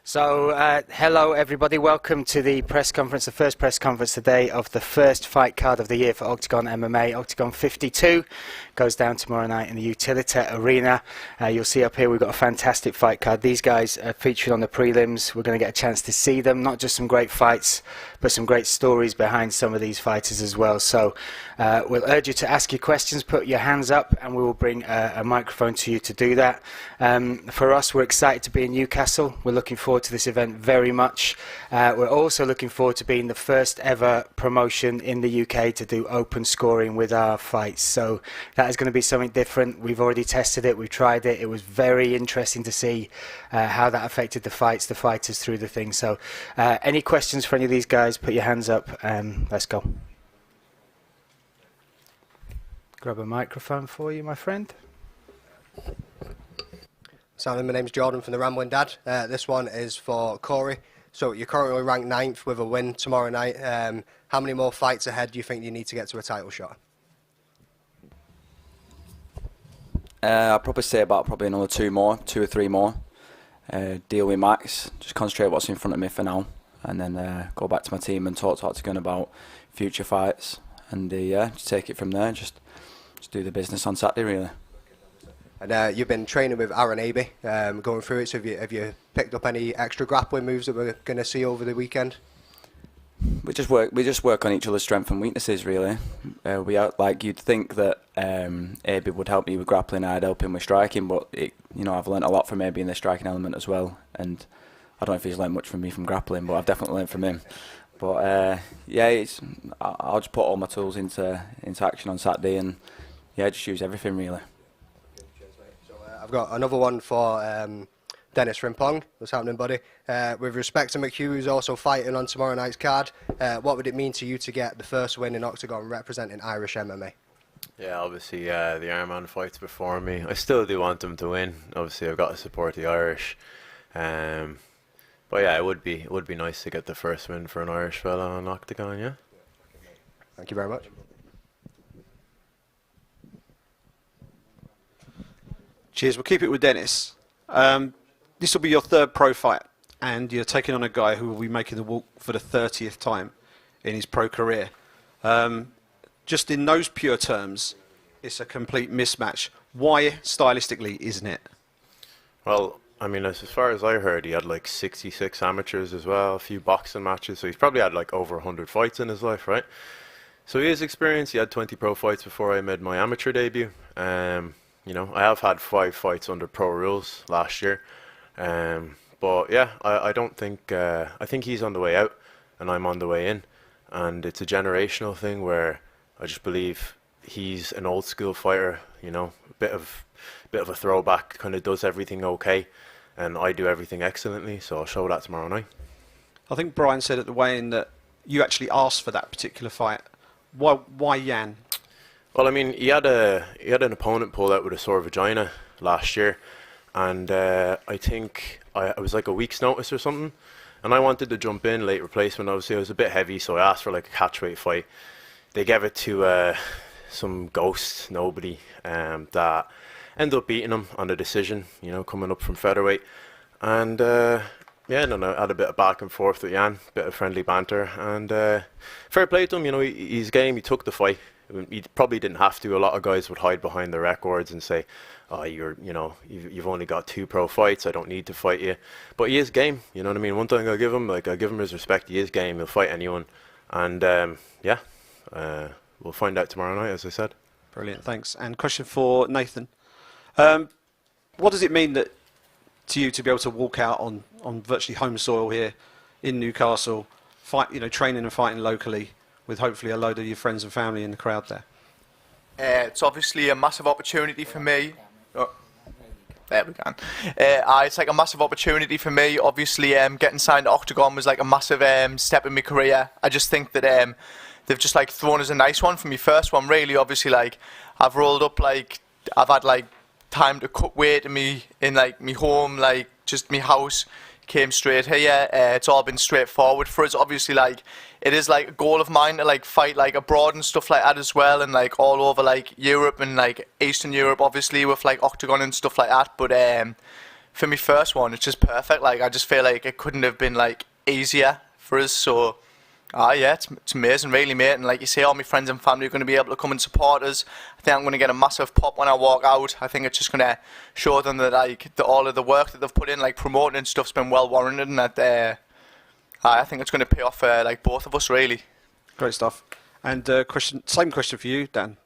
So, hello everybody, welcome to the press conference, the first press conference today of the first fight card of the year for OKTAGON MMA. OKTAGON 52 goes down tomorrow night in the Utilita Arena. You'll see up here we've got a fantastic fight card. These guys are featured on the prelims. We're going to get a chance to see them, not just some great fights, but some great stories behind some of these fighters as well. So, we'll urge you to ask your questions, put your hands up, and we will bring a microphone to you to do that. For us, we're excited to be in Newcastle. We're looking forward to this event very much. We're also looking forward to being the first ever promotion in the UK to do open scoring with our fights. So that is going to be something different. We've already tested it, we've tried it. It was very interesting to see how that affected the fighters through the thing. So any questions for any of these guys, put your hands up and let's go. Grab a microphone for you, my friend. Simon, my name's Jordan from the Rambling Dad. This one is for Corey. So you're currently ranked 9th with a win tomorrow night. How many more fights ahead do you think you need to get to a title shot? I'd probably say about another 2 or 3 more. Deal with Max, just concentrate what's in front of me for now, and then go back to my team and talk to OKTAGON about future fights, and yeah, just take it from there. Just do the business on Saturday, really. And you've been training with Aaron AB, going through it. So have you picked up any extra grappling moves that we're going to see over the weekend? We just work on each other's strengths and weaknesses, really. Like you'd think that AB would help me with grappling, I'd help him with striking, but I've learnt a lot from AB in the striking element as well. And I don't know if he's learnt much from me from grappling, but I've definitely learnt from him. But yeah, I'll just put all my tools into action on Saturday, and yeah, just use everything really. I've got another one for Dennis Frimpong. What's happening, buddy? With respect to McHugh, who's also fighting on tomorrow night's card, what would it mean to you to get the first win in OKTAGON representing Irish MMA? Yeah, obviously the Ironman fights before me. I still do want them to win. Obviously, I've got to support the Irish. But yeah, it would be nice to get the first win for an Irish fella on OKTAGON. Yeah. Thank you very much. Cheers. We'll keep it with Dennis. This will be your 3rd pro fight, and you're taking on a guy who will be making the walk for the 30th time in his pro career. Just in those pure terms, it's a complete mismatch. Why, stylistically, isn't it? Well, I mean, as far as I heard, he had like 66 amateurs as well, a few boxing matches, so he's probably had like over 100 fights in his life, right? So he is experienced. He had 20 pro fights before I made my amateur debut. I have had 5 fights under pro rules last year. But yeah, I don't think, I think he's on the way out and I'm on the way in. And it's a generational thing where I just believe he's an old school fighter, a bit of a throwback, kind of does everything okay. And I do everything excellently, so I'll show that tomorrow night. I think Brian said at the weigh-in that you actually asked for that particular fight. Why Jan? Well, I mean, he had an opponent pulled out with a sore vagina last year, and I think I was like a week's notice or something, and I wanted to jump in late replacement. Obviously, I was a bit heavy, so I asked for like a catchweight fight. They gave it to some ghost nobody that ended up beating him on the decision. Coming up from featherweight, and yeah, and then I had a bit of back and forth with Jan, bit of friendly banter, and fair play to him. He's game. He took the fight. He probably didn't have to. A lot of guys would hide behind their records and say, "Oh, you've only got 2 pro fights. I don't need to fight you." But he is game. You know what I mean? One thing I give him, I give him his respect. He is game. He'll fight anyone. And yeah, we'll find out tomorrow night, as I said. Brilliant, thanks. And question for Nathan: what does it mean to you to be able to walk out on virtually home soil here in Newcastle, training and fighting locally, with hopefully a load of your friends and family in the crowd there? It's obviously a massive opportunity for me. There we go. It's like a massive opportunity for me. Obviously, getting signed to OKTAGON was like a massive step in my career. I just think that they've just like thrown us a nice one for my first one. Really, obviously, like I've rolled up, like I've had like time to cut weight in me home, like just my house. Came straight here. It's all been straightforward for us. Obviously, like it is like a goal of mine to like fight like abroad and stuff like that as well, and like all over like Europe and like Eastern Europe, obviously with like OKTAGON and stuff like that. But for me first one, it's just perfect. Like I just feel like it couldn't have been like easier for us. So, yeah, it's amazing, really, mate. And like you say, all my friends and family are going to be able to come and support us. I think I'm going to get a massive pop when I walk out. I think it's just going to show them that like all of the work that they've put in, like promoting and stuff's been well warranted, and that I think it's going to pay off for like both of us, really. Great stuff. And same question for you, Dan.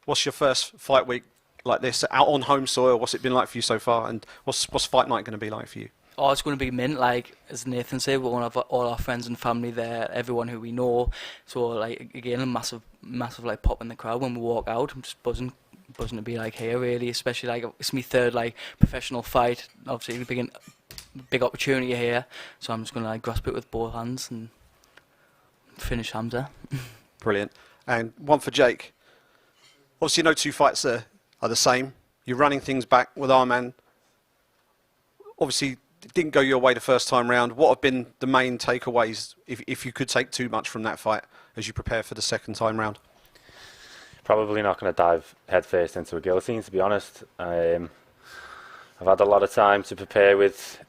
What's your first fight week like this out on home soil? What's it been like for you so far? And what's fight night going to be like for you? Oh, it's going to be mint, like, as Nathan said, we're going to have all our friends and family there, everyone who we know. So, like, again, a massive, like, pop in the crowd when we walk out. I'm just buzzing to be, like, here, really, especially, like, it's my third, like, professional fight. Obviously, big opportunity here. So I'm just going to, like, grasp it with both hands and finish Hamza. Brilliant. And one for Jake. Obviously, no two fights are the same. You're running things back with Arman. Obviously, it didn't go your way the first time round. What have been the main takeaways, if you could take too much from that fight as you prepare for the second time round? Probably not going to dive headfirst into a guillotine, to be honest. I've had a lot of time to prepare with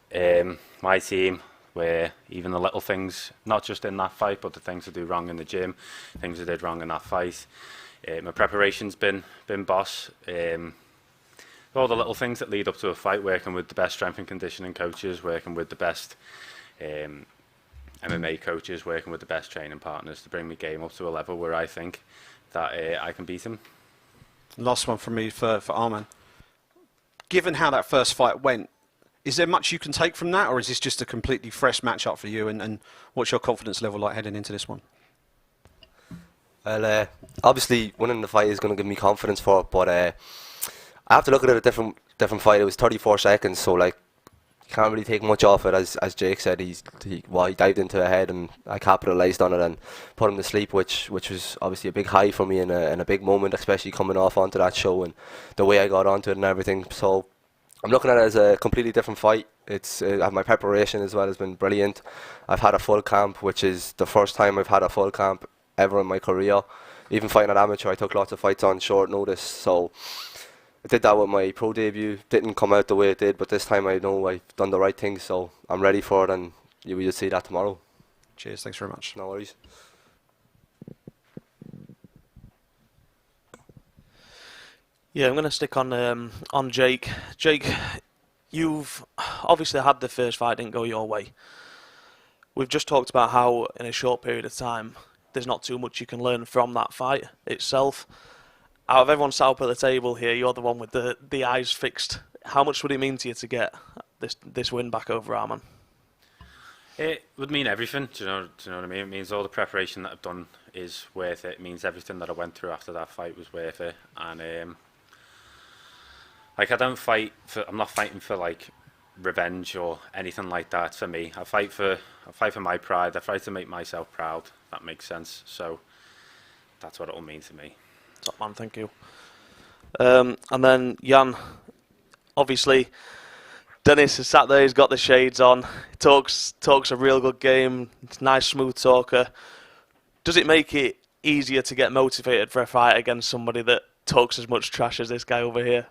my team, where even the little things, not just in that fight, but the things I do wrong in the gym, things I did wrong in that fight. My preparation's been boss. All the little things that lead up to a fight, working with the best strength and conditioning coaches, working with the best MMA coaches, working with the best training partners to bring my game up to a level where I think that I can beat him. Last one from me for Arman. Given how that first fight went, is there much you can take from that, or is this just a completely fresh match-up for you, and what's your confidence level like heading into this one? Well, obviously winning the fight is going to give me confidence for it, but I have to look at it a different fight. It was 34 seconds, so like you can't really take much off it. As Jake said, he dived into the head, and I capitalised on it and put him to sleep, which was obviously a big high for me and a big moment, especially coming off onto that show and the way I got onto it and everything. So I'm looking at it as a completely different fight. It's my preparation as well has been brilliant. I've had a full camp, which is the first time I've had a full camp ever in my career. Even fighting at amateur, I took lots of fights on short notice, so I did that with my pro debut. Didn't come out the way it did, but this time I know I've done the right thing, so I'm ready for it, and you will see that tomorrow. Cheers, thanks very much. No worries. Yeah, I'm going to stick on Jake. Jake, you've obviously had the first fight didn't go your way. We've just talked about how in a short period of time there's not too much you can learn from that fight itself. Out of everyone sat up at the table here, you're the one with the eyes fixed. How much would it mean to you to get this win back over Arman? It would mean everything. Do you know what I mean? It means all the preparation that I've done is worth it. It means everything that I went through after that fight was worth it. And like I'm not fighting for like revenge or anything like that. For me, I fight for my pride. I fight to make myself proud. That makes sense. So that's what it will mean to me. Top man, thank you. And then Jan, obviously Dennis has sat there, he's got the shades on, talks a real good game, nice smooth talker. Does it make it easier to get motivated for a fight against somebody that talks as much trash as this guy over here?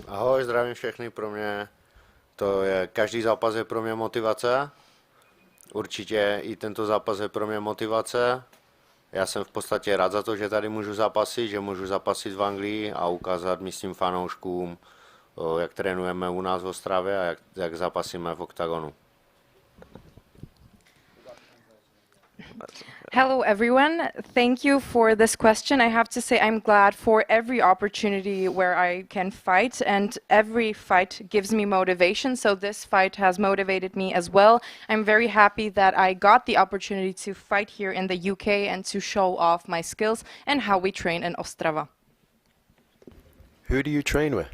Ahoj, zdravím všechny, pro mě každý zápas je pro mě motivace, určitě i tento zápas je pro mě motivace. Já jsem v podstatě rád za to, že tady můžu zápasit, že můžu zápasit v Anglii a ukázat místním fanouškům, jak trénujeme u nás v Ostravě a jak zápasíme v OKTAGONu. Hello everyone, thank you for this question. I have to say I'm glad for every opportunity where I can fight, and every fight gives me motivation, so this fight has motivated me as well. I'm very happy that I got the opportunity to fight here in the UK and to show off my skills and how we train in Ostrava. Who do you train with?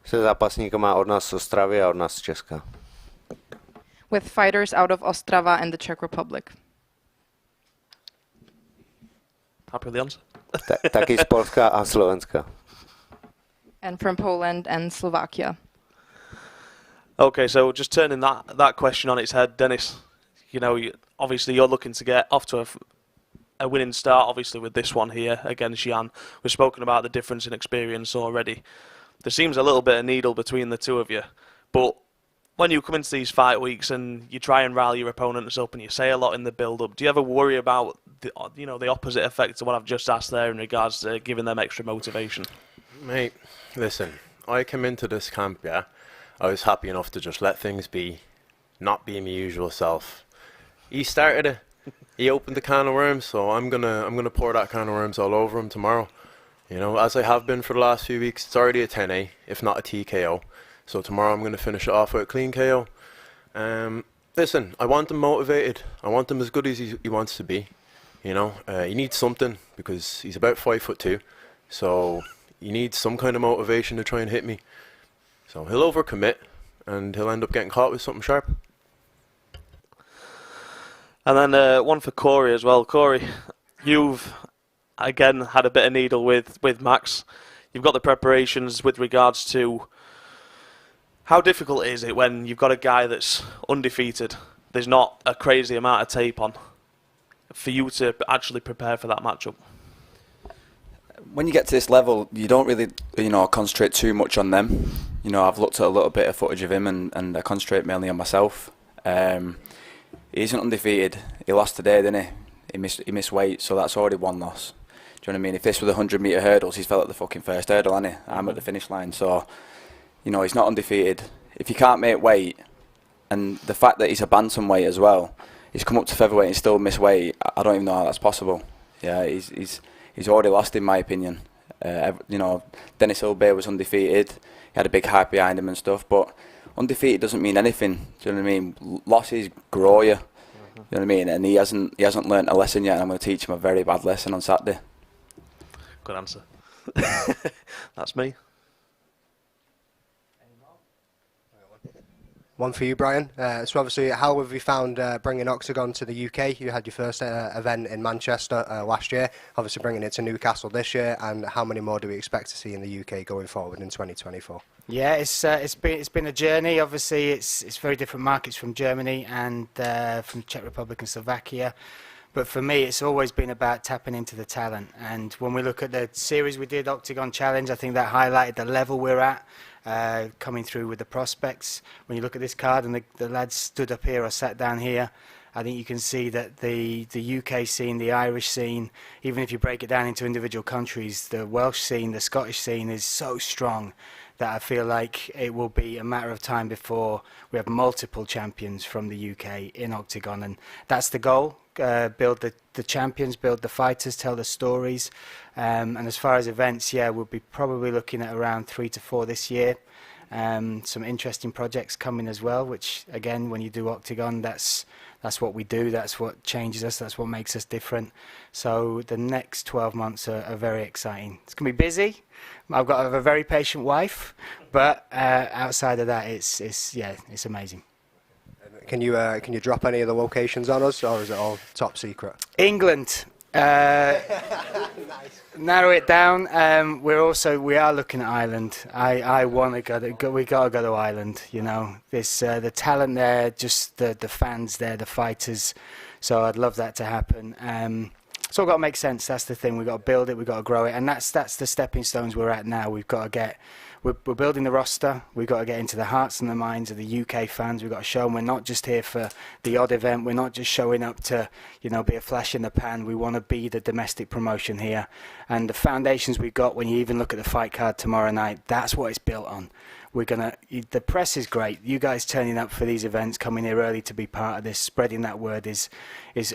Se zápasníkama od nás z Ostravy a od nás z Česka. With fighters out of Ostrava and the Czech Republic. Happy with the answer? Taky z Polska a Slovenska. And from Poland and Slovakia. Okay, so just turning that question on its head, Dennis. You know, obviously you're looking to get off to a winning start, obviously with this one here against Jan. We've spoken about the difference in experience already. There seems a little bit of needle between the two of you, but when you come into these fight weeks and you try and rally your opponents up and you say a lot in the build-up, do you ever worry about the opposite effect to what I've just asked there in regards to giving them extra motivation? Mate, listen, I came into this camp, yeah, I was happy enough to just let things be, not be my usual self. He started it. He opened the can of worms, so I'm gonna pour that can of worms all over him tomorrow. You know, as I have been for the last few weeks. It's already a 10A, if not a TKO. So tomorrow I'm gonna finish it off with a clean KO. Listen, I want him motivated. I want him as good as he wants to be. You know, he needs something because he's about 5'2", so he needs some kind of motivation to try and hit me. So he'll overcommit, and he'll end up getting caught with something sharp. And then one for Corey as well. Corey, you've again had a bit of needle with Max. You've got the preparations with regards to how difficult is it when you've got a guy that's undefeated, there's not a crazy amount of tape on, for you to actually prepare for that matchup? When you get to this level, you don't really, concentrate too much on them. You know, I've looked at a little bit of footage of him and I concentrate mainly on myself. He isn't undefeated. He lost today, didn't he? He missed weight, so that's already one loss. Do you know what I mean? If this was 100-metre hurdles, he's fell at the fucking first hurdle, hasn't he? I'm at the finish line, so, he's not undefeated. If you can't make weight, and the fact that he's a bantamweight as well, he's come up to featherweight and still missed weight, I don't even know how that's possible. Yeah, he's already lost, in my opinion. Dennis Ilbay was undefeated. He had a big hype behind him and stuff, but undefeated doesn't mean anything. Do you know what I mean? Losses grow you. You know what I mean? And he hasn't learnt a lesson yet, and I'm going to teach him a very bad lesson on Saturday. Good answer. That's me. One for you, Brian. So obviously, how have you found bringing Octagon to the UK? You had your first event in Manchester last year, obviously bringing it to Newcastle this year, and how many more do we expect to see in the UK going forward in 2024? Yeah, it's been a journey. Obviously, it's very different markets from Germany and from Czech Republic and Slovakia. But for me, it's always been about tapping into the talent. And when we look at the series we did, Octagon Challenge, I think that highlighted the level we're at, coming through with the prospects. When you look at this card and the lads stood up here or sat down here, I think you can see that the UK scene, the Irish scene, even if you break it down into individual countries, the Welsh scene, the Scottish scene is so strong that I feel like it will be a matter of time before we have multiple champions from the UK in Octagon. And that's the goal. Build the champions, build the fighters, tell the stories. And as far as events, yeah, we'll be probably looking at around 3 to 4 this year. Some interesting projects coming as well, which again, when you do Octagon, that's what we do, that's what changes us, that's what makes us different. So the next 12 months are very exciting. It's going to be busy. I've got a very patient wife, but outside of that, it's amazing. Can you drop any of the locations on us, or is it all top secret? England. Narrow it down. We are looking at Ireland. I want to go. We gotta go to Ireland. You know, this the talent there, just the fans there, the fighters. So I'd love that to happen. It's all got to make sense. That's the thing. We've got to build it. We've got to grow it, and that's the stepping stones we're at now. We've got to get. We're building the roster. We've got to get into the hearts and the minds of the UK fans. We've got to show them we're not just here for the odd event. We're not just showing up to, be a flash in the pan. We want to be the domestic promotion here. And the foundations we've got, when you even look at the fight card tomorrow night, that's what it's built on. The press is great. You guys turning up for these events, coming here early to be part of this, spreading that word is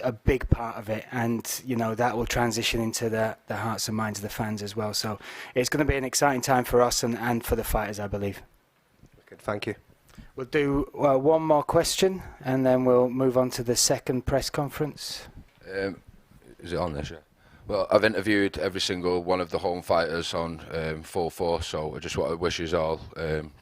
a big part of it. And, that will transition into the hearts and minds of the fans as well. So it's going to be an exciting time for us and for the fighters, I believe. Good, thank you. We'll do one more question, and then we'll move on to the second press conference. Is it on this? Yeah. Well, I've interviewed every single one of the home fighters on Full Force, so I just want to wish you all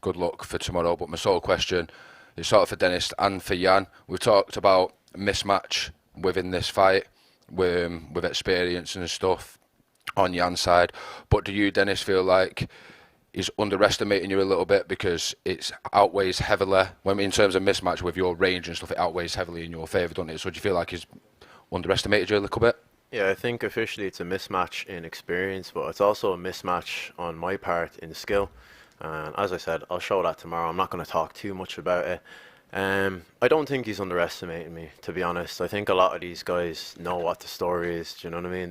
good luck for tomorrow. But my sole question is sort of for Dennis and for Jan. We've talked about mismatch within this fight with experience and stuff on Jan's side. But do you, Dennis, feel like he's underestimating you a little bit because it outweighs heavily, when in terms of mismatch with your range and stuff, it outweighs heavily in your favour, doesn't it? So do you feel like he's underestimated you a little bit? Yeah, I think officially it's a mismatch in experience, but it's also a mismatch on my part in skill. And as I said, I'll show that tomorrow. I'm not going to talk too much about it. I don't think he's underestimating me, to be honest. I think a lot of these guys know what the story is. Do you know what I mean?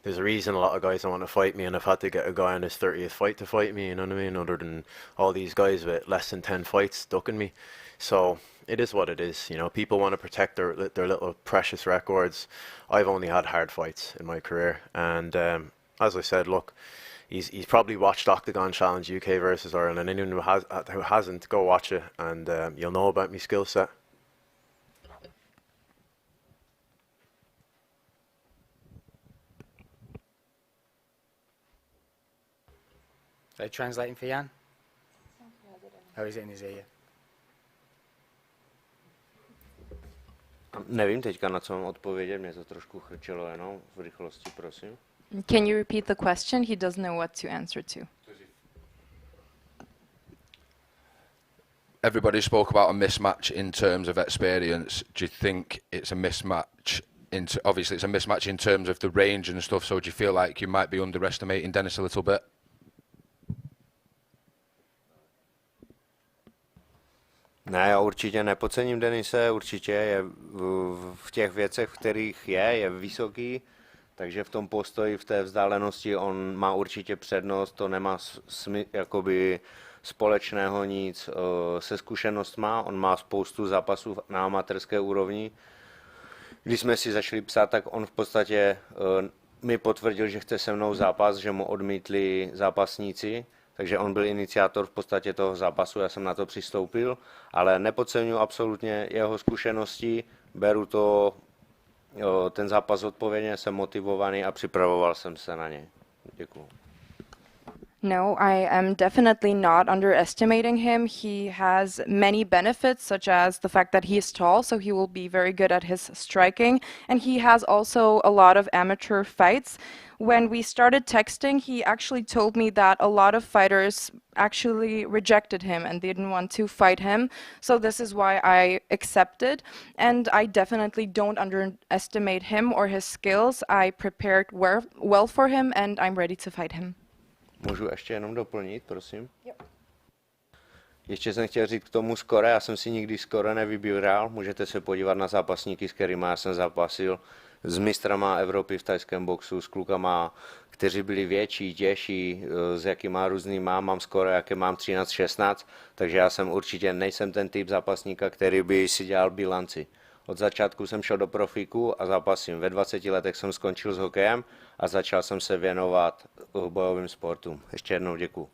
There's a reason a lot of guys don't want to fight me, and I've had to get a guy on his 30th fight to fight me, you know what I mean? Other than all these guys with less than 10 fights ducking me. So it is what it is. You know, people want to protect their little precious records. I've only had hard fights in my career, and as I said, look, he's probably watched Octagon Challenge UK versus Ireland, and anyone who hasn't, go watch it, and you'll know about my skill set. Are you translating for Jan? Oh, is it in his ear? Nevím teďka, na co mám odpovědět, mě to trošku chrčelo jenom v rychlosti, prosím. Can you repeat the question? He doesn't know what to answer to. Everybody spoke about a mismatch in terms of experience. Do you think it's a mismatch? Obviously, it's a mismatch in terms of the range and stuff. So do you feel like you might be underestimating Dennis a little bit? Ne, já určitě nepodcením Denise, určitě je v těch věcech, v kterých je vysoký, takže v tom postoji, v té vzdálenosti on má určitě přednost, to nemá jakoby společného nic se zkušenostma, on má spoustu zápasů na amatérské úrovni. Když jsme si začali psát, tak on v podstatě mi potvrdil, že chce se mnou zápas, že mu odmítli zápasníci, takže on byl iniciátor v podstatě toho zápasu, já jsem na to přistoupil, ale nepodceňuji absolutně jeho zkušenosti, beru to, ten zápas odpovědně, jsem motivovaný a připravoval jsem se na ně. Děkuji. No, I am definitely not underestimating him. He has many benefits, such as the fact that he is tall, so he will be very good at his striking. And he has also a lot of amateur fights. When we started texting, he actually told me that a lot of fighters actually rejected him and didn't want to fight him. So this is why I accepted. And I definitely don't underestimate him or his skills. I prepared well for him, and I'm ready to fight him. Můžu ještě jenom doplnit, prosím? Jo. Ještě jsem chtěl říct k tomu skore, já jsem si nikdy skore nevybíral, můžete se podívat na zápasníky, s kterými já jsem zápasil, s mistrama Evropy v thajském boxu, s klukama, kteří byli větší, těžší, s jakýma různýma, mám skore, jaké mám 13-16, takže já jsem určitě nejsem ten typ zápasníka, který by si dělal bilanci. Od začátku jsem šel do profíku a zápasím. Ve 20 letech jsem skončil s hokejem a začal jsem se věnovat bojovým sportům. Ještě jednou děkuji.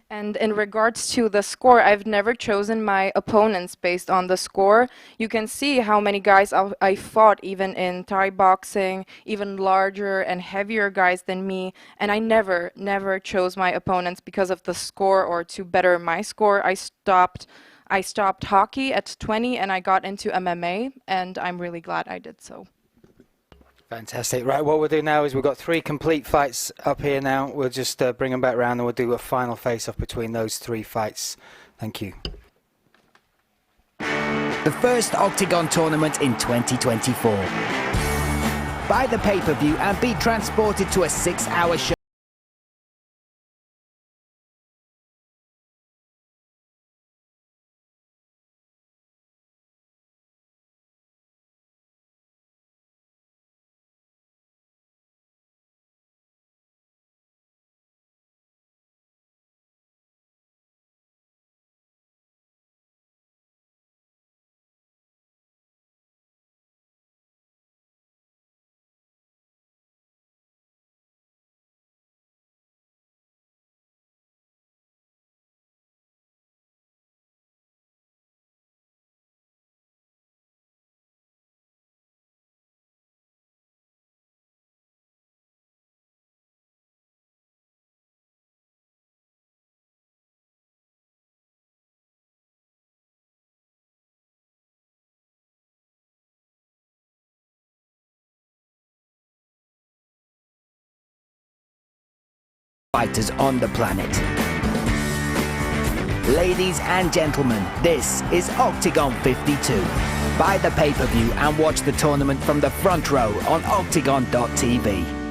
And in regards to the score, I've never chosen my opponents based on the score. You can see how many guys I fought, even in Thai boxing, even larger and heavier guys than me. And I never chose my opponents because of the score or to better my score. I stopped hockey at 20 and I got into MMA, and I'm really glad I did so. Fantastic. Right, what we'll do now is we've got 3 complete fights up here now. We'll just bring them back round and we'll do a final face-off between those 3 fights. Thank you. The first Octagon tournament in 2024. Buy the pay-per-view and be transported to a 6-hour show. fighters on the planet. Ladies and gentlemen, this is Octagon 52. Buy the pay-per-view and watch the tournament from the front row on octagon.tv.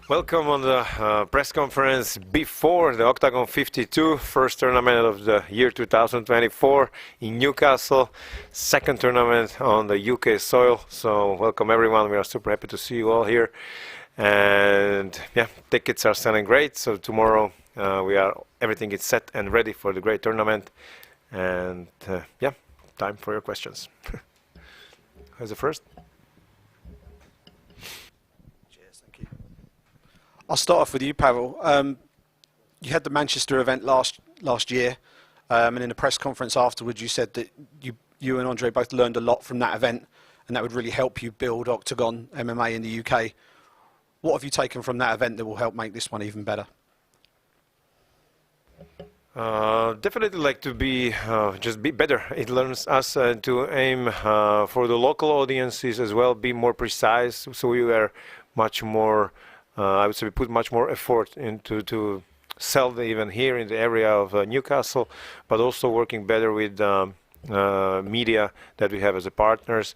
Welcome on the press conference before the Octagon 52, first tournament of the year 2024 in Newcastle, second tournament on the UK soil. So welcome everyone, we are super happy to see you all here. And yeah, tickets are selling great, so tomorrow everything is set and ready for the great tournament. And yeah, time for your questions. Who's the first? I'll start off with you, Pavel. You had the Manchester event last year, and in the press conference afterwards, you said that you and Andre both learned a lot from that event, and that would really help you build Octagon MMA in the UK. What have you taken from that event that will help make this one even better? Definitely like to be just be better. It learns us to aim for the local audiences as well, be more precise. So we were much more. I would say we put much more effort into to sell the event here in the area of Newcastle, but also working better with media that we have as a partners,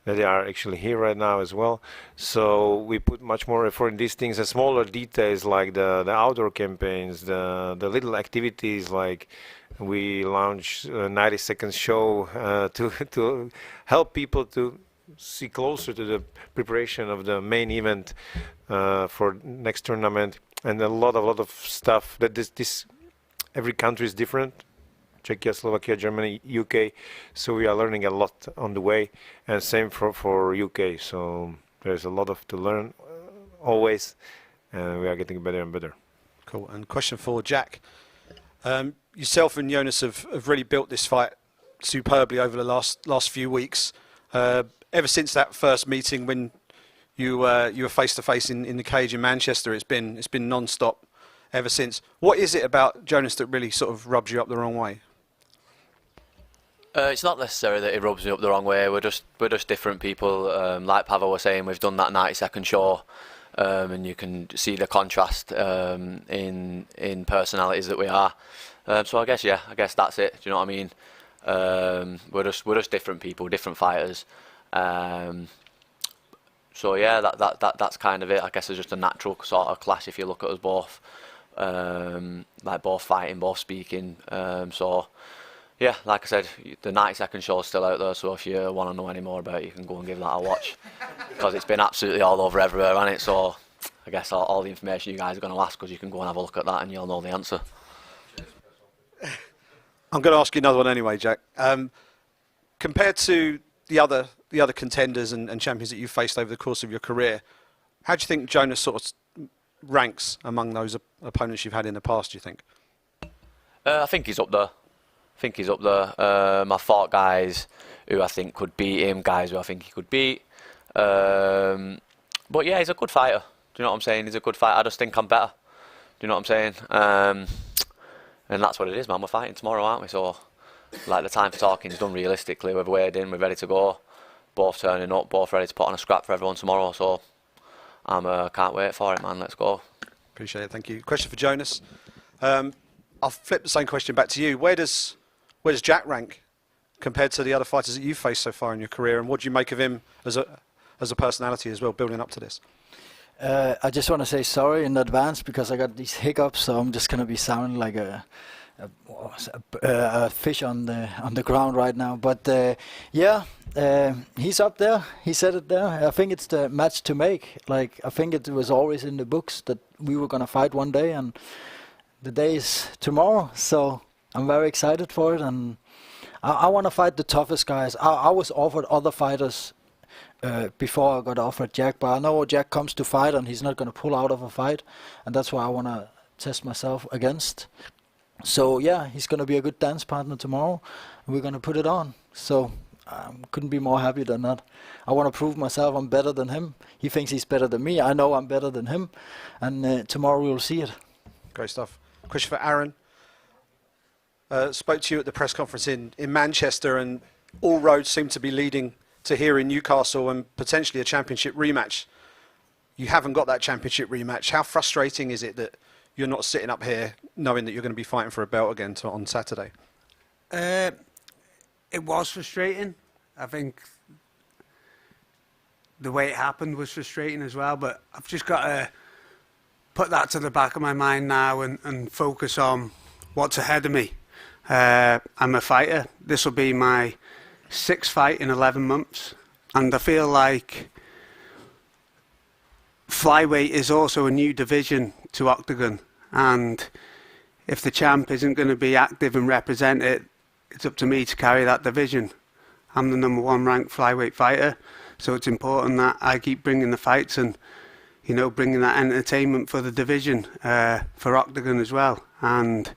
that they are actually here right now as well. So we put much more effort in these things, and smaller details like the outdoor campaigns, the little activities like we launched a 90-second show to help people to see closer to the preparation of the main event for next tournament, and a lot of stuff that this every country is different. Czechia, Slovakia, Germany, UK. So we are learning a lot on the way, and same for UK. So there's a lot to learn always, and we are getting better and better. Cool. And question for Jack. Yourself and Jonas have really built this fight superbly over the last few weeks. Ever since that first meeting when you were face to face in the cage in Manchester, it's been non-stop ever since. What is it about Jonas that really sort of rubs you up the wrong way? It's not necessarily that it rubs me up the wrong way. We're just different people. Like Pavel was saying, we've done that 90-second show, and you can see the contrast in personalities that we are. So I guess that's it. Do you know what I mean? We're just different people, different fighters. So yeah, that's kind of it. I guess it's just a natural sort of clash if you look at us both, like both fighting, both speaking. So yeah, like I said, the 90-second show is still out there. So if you want to know any more about it, you can go and give that a watch, because it's been absolutely all over everywhere, hasn't it? So I guess all the information you guys are going to ask, because you can go and have a look at that and you'll know the answer. I'm going to ask you another one anyway, Jack. Compared to the other contenders and champions that you've faced over the course of your career, how do you think Jonas sort of ranks among those opponents you've had in the past, do you think? I think he's up there. I fought guys who I think could beat him, guys who I think he could beat. But yeah, he's a good fighter. Do you know what I'm saying? He's a good fighter. I just think I'm better. Do you know what I'm saying? And that's what it is, man. We're fighting tomorrow, aren't we? So, like, the time for talking is done realistically. We've weighed in, we're ready to go. Both turning up, both ready to put on a scrap for everyone tomorrow. So, can't wait for it, man. Let's go. Appreciate it. Thank you. Question for Jonas. I'll flip the same question back to you. Where does Jack rank compared to the other fighters that you've faced so far in your career, and what do you make of him as a personality as well, building up to this? I just want to say sorry in advance because I got these hiccups, so I'm just gonna be sounding like a fish on the ground right now. But yeah, he's up there. He said it there. I think it's the match to make. Like, I think it was always in the books that we were gonna fight one day, and the day is tomorrow. So I'm very excited for it, and I want to fight the toughest guys. I was offered other fighters before I got offered Jack, but I know Jack comes to fight and he's not going to pull out of a fight, and that's why I want to test myself against. So yeah, he's going to be a good dance partner tomorrow, and we're going to put it on. So couldn't be more happy than that. I want to prove myself I'm better than him. He thinks he's better than me. I know I'm better than him, and tomorrow we'll see it. Great stuff. Question for Aaron. Spoke to you at the press conference in Manchester, and all roads seem to be leading to here in Newcastle and potentially a championship rematch. You haven't got that championship rematch. How frustrating is it that you're not sitting up here knowing that you're going to be fighting for a belt again on Saturday? It was frustrating. I think the way it happened was frustrating as well, but I've just got to put that to the back of my mind now and focus on what's ahead of me. I'm a fighter. This will be my 6th fight in 11 months. And I feel like Flyweight is also a new division to Octagon. And if the champ isn't going to be active and represent it, it's up to me to carry that division. I'm the #1 ranked Flyweight fighter. So it's important that I keep bringing the fights and, you know, bringing that entertainment for the division, for Octagon as well. And,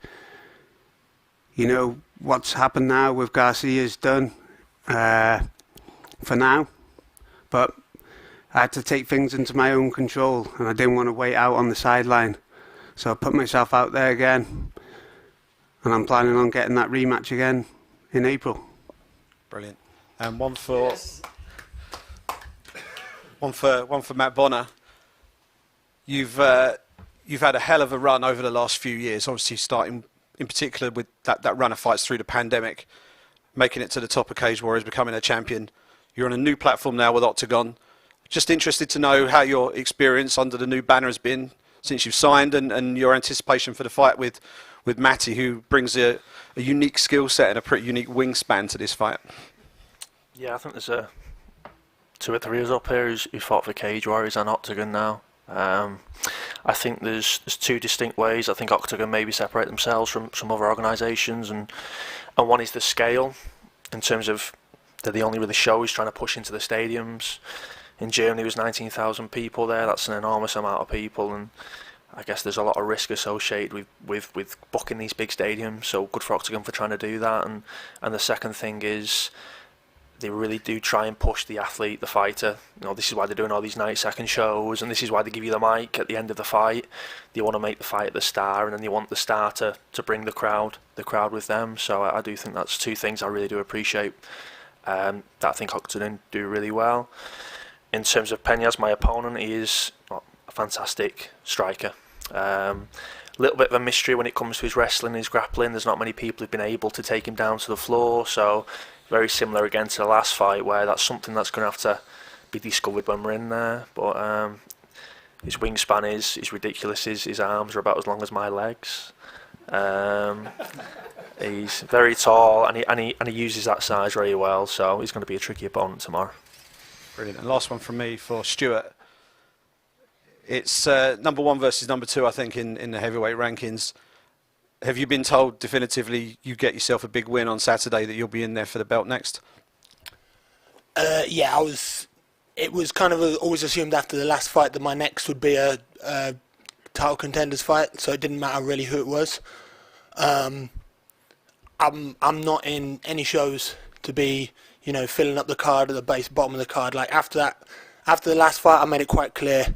you know, what's happened now with Garcia is done for now. But I had to take things into my own control, and I didn't want to wait out on the sideline. So I put myself out there again, and I'm planning on getting that rematch again in April. Brilliant. And one for Matt Bonner. You've had a hell of a run over the last few years, obviously starting in particular with that run of fights through the pandemic, making it to the top of Cage Warriors, becoming a champion. You're on a new platform now with Octagon. Just interested to know how your experience under the new banner has been since you've signed, and your anticipation for the fight with Matty, who brings a unique skill set and a pretty unique wingspan to this fight. Yeah, I think there's 2 or 3 of us up here who fought for Cage Warriors and Octagon now. I think there's 2 distinct ways. I think Octagon maybe separate themselves from some other organisations, and one is the scale, in terms of they're the only really show who's trying to push into the stadiums. In Germany, there was 19,000 people there. That's an enormous amount of people, and I guess there's a lot of risk associated with booking these big stadiums. So good for Octagon for trying to do that. And the second thing is, they really do try and push the athlete, the fighter. You know, this is why they're doing all these 90-second shows, and this is why they give you the mic at the end of the fight. They want to make the fight the star, and then they want the star to bring the crowd with them. So I do think that's 2 things I really do appreciate. That I think Octagon do really well. In terms of Peňáz, my opponent, he is a fantastic striker. Little bit of a mystery when it comes to his wrestling, his grappling. There's not many people who've been able to take him down to the floor, so very similar again to the last fight, where that's something that's going to have to be discovered when we're in there. But his wingspan is ridiculous. His arms are about as long as my legs. He's very tall, and he uses that size very well, so he's going to be a tricky opponent tomorrow. Brilliant. And last one from me for Stuart. It's #1 versus #2, I think, in the heavyweight rankings. Have you been told definitively you get yourself a big win on Saturday, that you'll be in there for the belt next? Yeah, it was kind of always assumed after the last fight that my next would be a title contenders fight, so it didn't matter really who it was. I'm not in any shows to be, you know, filling up the card at the bottom of the card. Like after the last fight, I made it quite clear.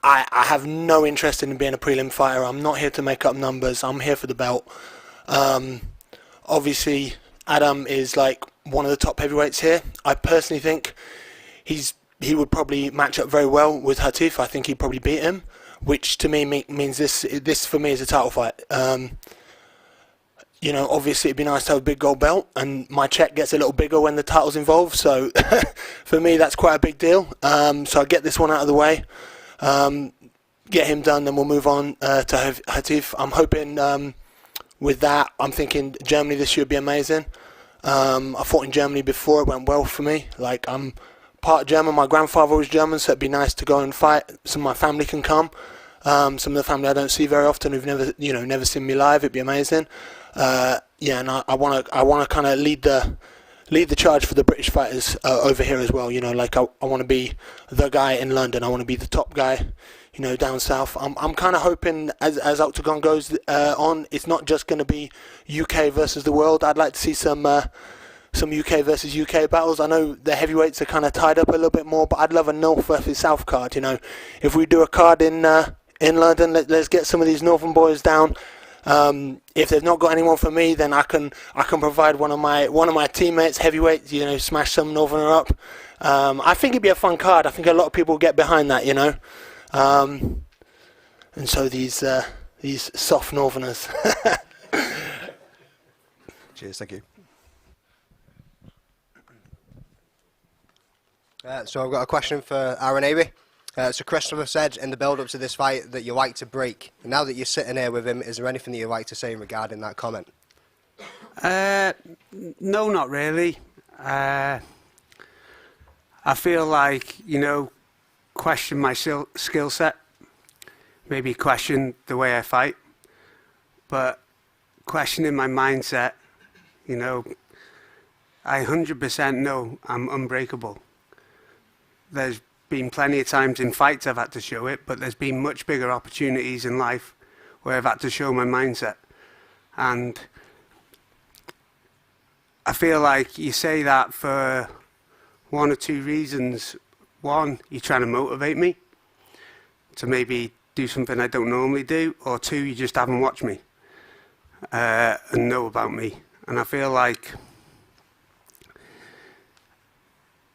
I have no interest in being a prelim fighter. I'm not here to make up numbers. I'm here for the belt. Obviously, Adam is like one of the top heavyweights here. I personally think he would probably match up very well with Hatif. I think he'd probably beat him, which to me means this for me is a title fight. You know, obviously it'd be nice to have a big gold belt, and my check gets a little bigger when the title's involved. So for me, that's quite a big deal. So I get this one out of the way, get him done, then we'll move on to Hatif. I'm hoping with that, I'm thinking Germany this year would be amazing. I fought in Germany before, it went well for me. Like, I'm part German, my grandfather was German, so it'd be nice to go and fight. Some of my family can come. Some of the family I don't see very often, who've never seen me live, it'd be amazing. Yeah, and I want to kind of lead the charge for the British fighters over here as well. You know, like I want to be the guy in London. I want to be the top guy, you know, down south. I'm kind of hoping as Octagon goes on, it's not just going to be UK versus the world. I'd like to see some UK versus UK battles. I know the heavyweights are kind of tied up a little bit more, but I'd love a North versus South card. You know, if we do a card in London, let's get some of these Northern boys down. If they've not got anyone for me, then I can provide one of my teammates, heavyweights, you know, smash some Northerner up. I think it'd be a fun card. I think a lot of people will get behind that, you know. And so these soft Northerners. Cheers, thank you. So I've got a question for Aaron Aby. So Christopher said in the build-up to this fight that you like to break. And now that you're sitting here with him, is there anything that you'd like to say regarding that comment? No, not really. I feel like, question my skill set, maybe question the way I fight, but questioning my mindset, I 100% know I'm unbreakable. There's been plenty of times in fights I've had to show it, but there's been much bigger opportunities in life where I've had to show my mindset. And I feel like you say that for one or two reasons. One, you're trying to motivate me to maybe do something I don't normally do, or two, you just haven't watched me and know about me. And I feel like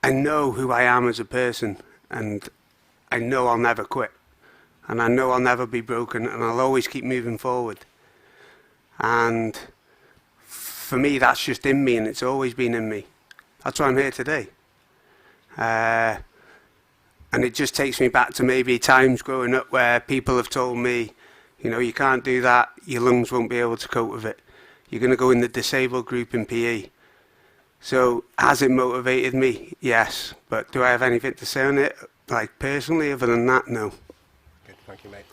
I know who I am as a person, and I know I'll never quit, and I know I'll never be broken, and I'll always keep moving forward. And for me, that's just in me, and it's always been in me. That's why I'm here today. And it just takes me back to maybe times growing up where people have told me, you can't do that, your lungs won't be able to cope with it. You're going to go in the disabled group in PE. So has it motivated me? Yes. But do I have anything to say on it, like personally, other than that? No. Good, thank you, mate.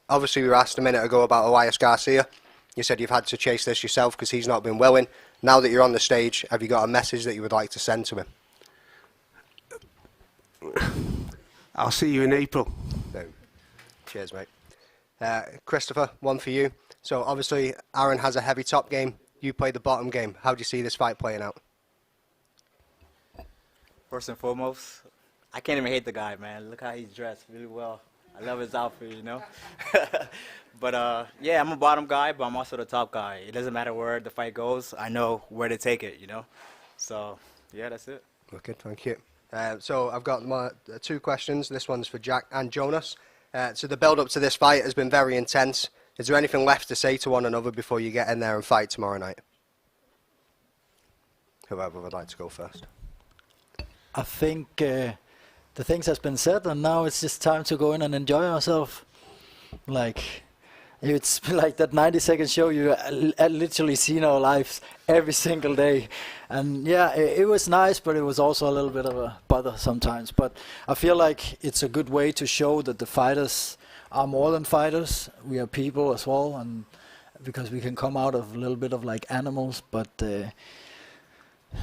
Obviously we were asked a minute ago about Elias Garcia. You said you've had to chase this yourself because he's not been willing. Now that you're on the stage, have you got a message that you would like to send to him? I'll see you in April. No. Cheers, mate. Christopher, one for you. So obviously Aaron has a heavy top game. You play the bottom game. How do you see this fight playing out? First and foremost, I can't even hate the guy, man. Look how he's dressed really well. I love his outfit, But yeah, I'm a bottom guy, but I'm also the top guy. It doesn't matter where the fight goes. I know where to take it, So yeah, that's it. Okay, thank you. So I've got my two questions. This one's for Jack and Jonas. So the build-up to this fight has been very intense. Is there anything left to say to one another before you get in there and fight tomorrow night? Whoever would like to go first. I think the things has been said, and now it's just time to go in and enjoy ourselves. It's like that 90-second show you literally see in our lives every single day. And yeah, it was nice, but it was also a little bit of a bother sometimes. But I feel like it's a good way to show that the fighters are more than fighters. We are people as well, and because we can come out of a little bit of like animals, but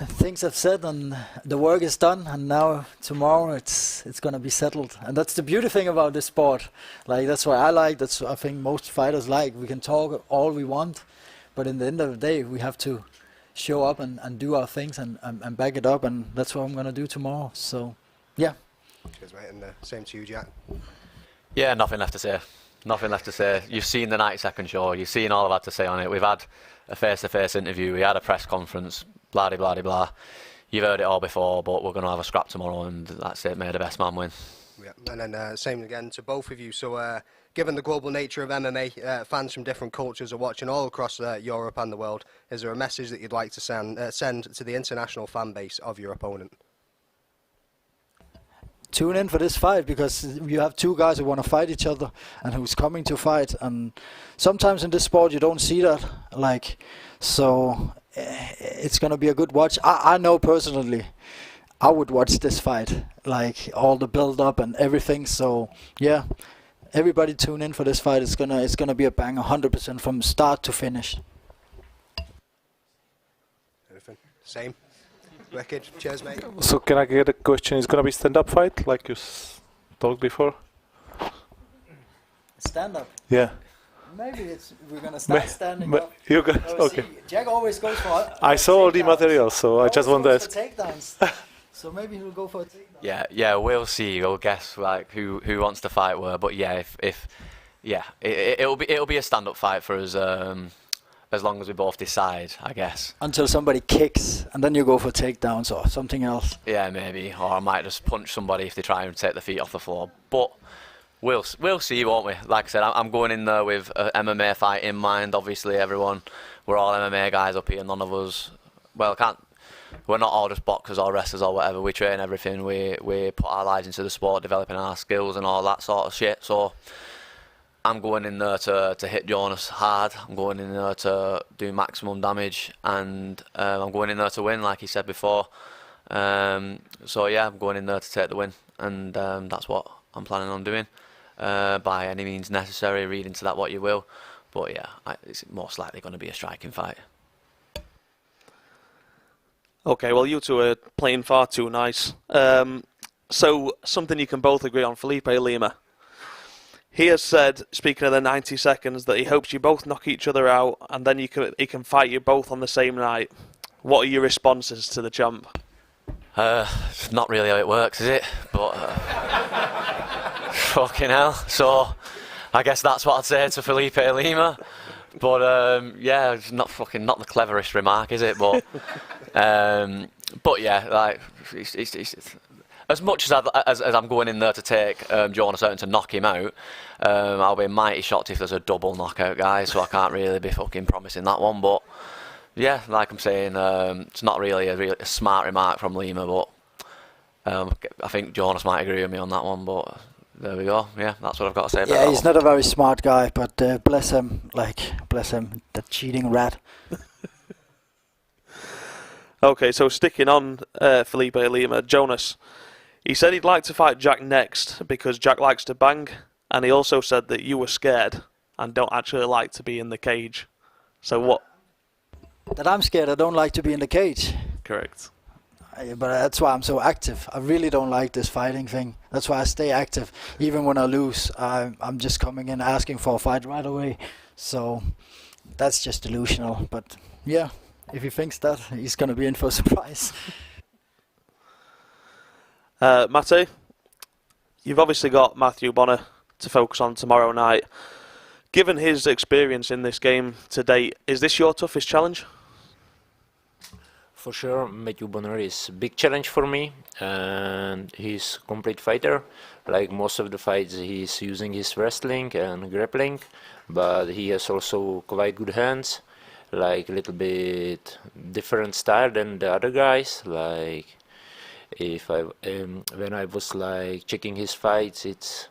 things have said and the work is done, and now tomorrow it's gonna be settled. And that's the beauty thing about this sport. That's why I like, that's what I think most fighters like. We can talk all we want, but in the end of the day we have to show up and do our things and back it up, and that's what I'm gonna do tomorrow. So yeah. Cheers, mate, and same to you, Jack. Yeah, nothing left to say. Nothing left to say. You've seen the 90-second show. You've seen all I've had to say on it. We've had a face-to-face interview. We had a press conference. Blah, blah, blah, blah. You've heard it all before, but we're going to have a scrap tomorrow, and that's it. May the best man win. Yeah, and then same again to both of you. So given the global nature of MMA, fans from different cultures are watching all across Europe and the world. Is there a message that you'd like to send to the international fan base of your opponent? Tune in for this fight, because you have two guys who want to fight each other and who's coming to fight, and sometimes in this sport you don't see that. So it's going to be a good watch. I know personally I would watch this fight, all the build up and everything. So yeah, everybody tune in for this fight. It's gonna be a bang, 100% from start to finish. Everything same. Wicked. Cheers, mate. So can I get a question? It's gonna be stand-up fight, like you talked before? Stand up. Yeah. Maybe we're gonna start standing up. You guys, okay. See, Jack always goes for. I saw all the material, so I just want to ask. Takedowns. So maybe he'll go for a takedown. Yeah, we'll see. We'll guess who wants to fight where. But yeah, it'll be a stand-up fight for us. As long as we both decide, I guess. Until somebody kicks, and then you go for takedowns or something else. Yeah, maybe. Or I might just punch somebody if they try and take the feet off the floor. But we'll see, won't we? Like I said, I'm going in there with an MMA fight in mind. Obviously, we're all MMA guys up here. None of us, well, we're not all just boxers or wrestlers or whatever. We train everything. We put our lives into the sport, developing our skills and all that sort of shit. So I'm going in there to hit Jonas hard. I'm going in there to do maximum damage, and I'm going in there to win, like he said before. So yeah, I'm going in there to take the win, and that's what I'm planning on doing. By any means necessary, read into that what you will. But yeah, it's most likely going to be a striking fight. Okay, well, you two are playing far too nice. So, something you can both agree on, Felipe Lima. He has said, speaking of the 90 seconds, that he hopes you both knock each other out, and then he can fight you both on the same night. What are your responses to the champ? It's not really how it works, is it? But fucking hell. So I guess that's what I'd say to Felipe Lima. But yeah, it's not the cleverest remark, is it? But yeah, like it's as much as I'm going in there to take Jonas out and to knock him out, I'll be mighty shocked if there's a double knockout, guys. So I can't really be fucking promising that one. But yeah, like I'm saying, it's not really a smart remark from Lima, but I think Jonas might agree with me on that one. But there we go. Yeah, that's what I've got to say about that. Yeah, he's not a very smart guy, but bless him, that cheating rat. Okay, so sticking on Felipe Lima, Jonas, he said he'd like to fight Jack next because Jack likes to bang, and he also said that you were scared and don't actually like to be in the cage. So what? That I'm scared. I don't like to be in the cage. Correct. But that's why I'm so active. I really don't like this fighting thing. That's why I stay active. Even when I lose, I'm just coming in asking for a fight right away. So that's just delusional. But yeah, if he thinks that, he's going to be in for a surprise. Mate, you've obviously got Matthew Bonner to focus on tomorrow night. Given his experience in this game to date, is this your toughest challenge? For sure, Matthew Bonner is a big challenge for me, and he's a complete fighter. Like most of the fights, he's using his wrestling and grappling, but he has also quite good hands, like a little bit different style than the other guys. Like when I was like checking his fights, it's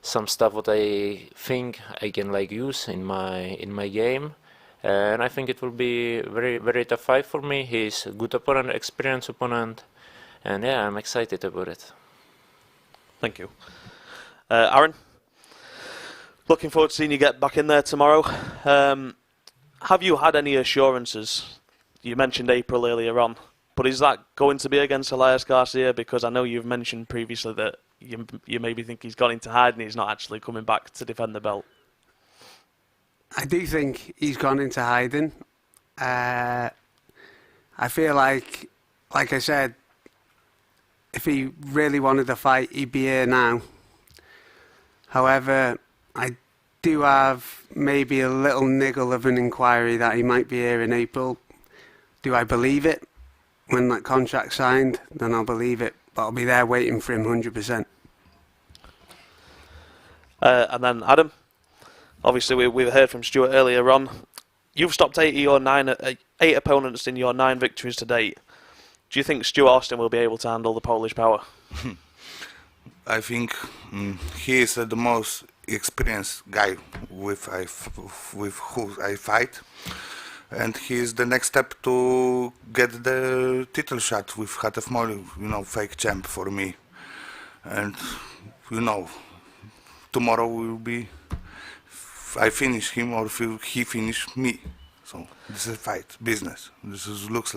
some stuff what I think I can like use in my game. And I think it will be very, very tough fight for me. He's a good opponent, experienced opponent, and yeah, I'm excited about it. Thank you. Aaron, looking forward to seeing you get back in there tomorrow. Have you had any assurances? You mentioned April earlier on, but is that going to be against Elias Garcia? Because I know you've mentioned previously that you maybe think he's gone into hiding, he's not actually coming back to defend the belt. I do think he's gone into hiding. I feel like I said, if he really wanted to fight, he'd be here now. However, I do have maybe a little niggle of an inquiry that he might be here in April. Do I believe it? When that contract's signed, then I'll believe it. But I'll be there waiting for him 100%. And then Adam, obviously we've heard from Stuart earlier on. You've stopped 8 opponents in your 9 victories to date. Do you think Stuart Austin will be able to handle the Polish power? I think he is the most experienced guy with who I fight, and he is the next step to get the title shot with Khatef Moli, fake champ for me. And tomorrow will be I finish him or he finish me. So this is a fight, business. Looks.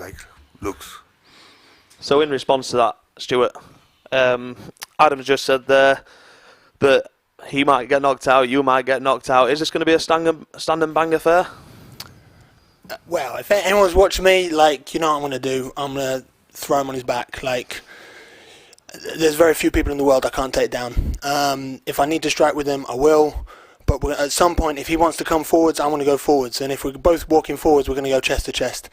So in response to that, Stuart, Adam just said there that he might get knocked out, you might get knocked out. Is this going to be a stand and bang affair? Well, if anyone's watching me, you know what I'm going to do. I'm going to throw him on his back. There's very few people in the world I can't take down. If I need to strike with him, I will. But at some point, if he wants to come forwards, I want to go forwards. And if we're both walking forwards, we're going to go chest to chest.